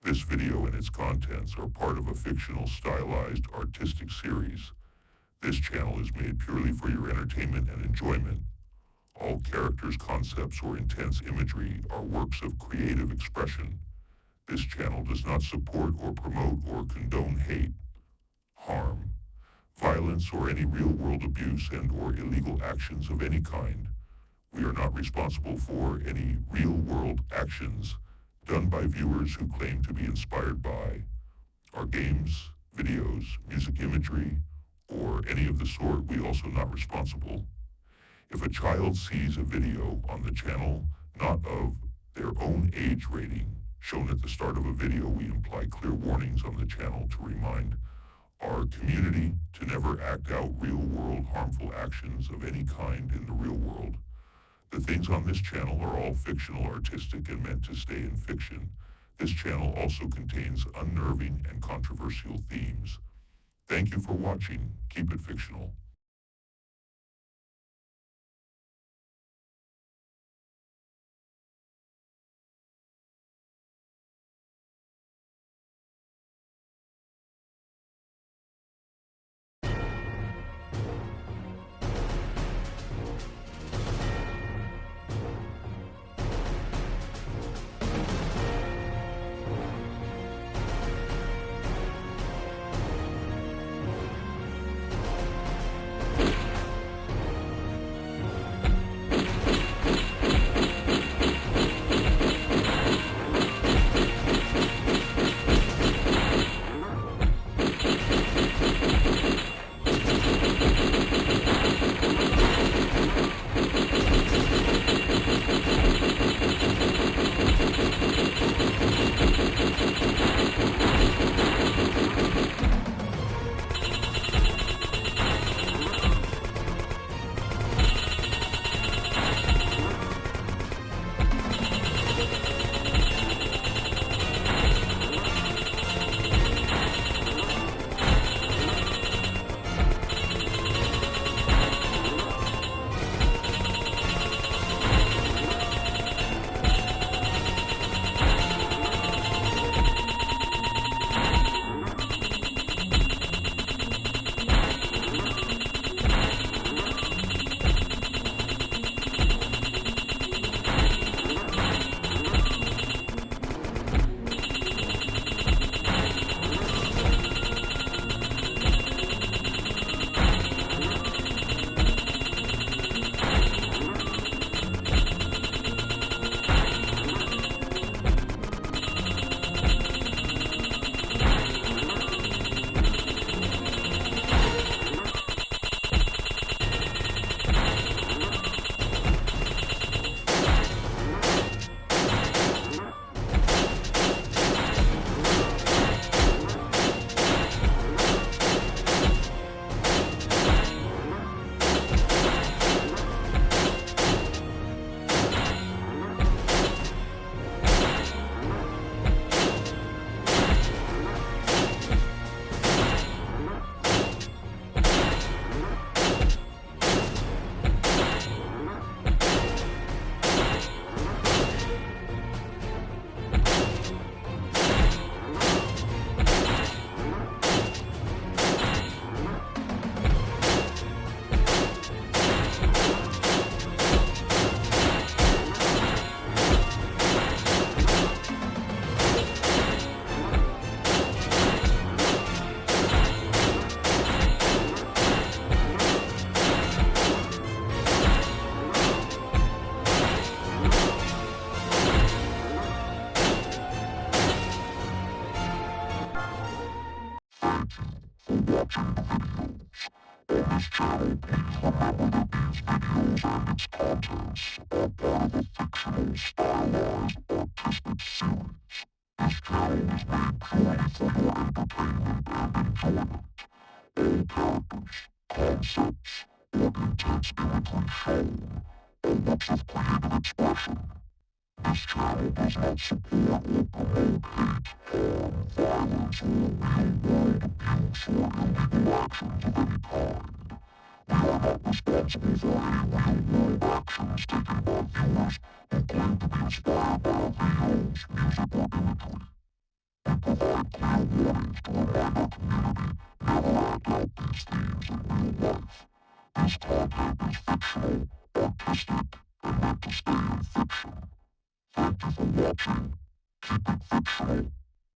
This video and its contents are part of a fictional, stylized, artistic series. This channel is made purely for your entertainment and enjoyment. All characters, concepts, or intense imagery are works of creative expression. This channel does not support or promote or condone hate, harm, violence, or any real-world abuse and/or illegal actions of any kind. We are not responsible for any real-world actions done by viewers who claim to be inspired by our games, videos, music imagery, or any of the sort. We also not responsible. If a child sees a video on the channel not of their own age rating shown at the start of a video, we imply clear warnings on the channel to remind our community to never act out real-world harmful actions of any kind in the real world. The things on this channel are all fictional, artistic, and meant to stay in fiction. This channel also contains unnerving and controversial themes. Thank you for watching. Keep it fictional. provide clear warnings to remind our community never act out these themes in real life. This content is fictional, artistic, and meant to stay in fiction. Thank you for watching. Keep it fictional.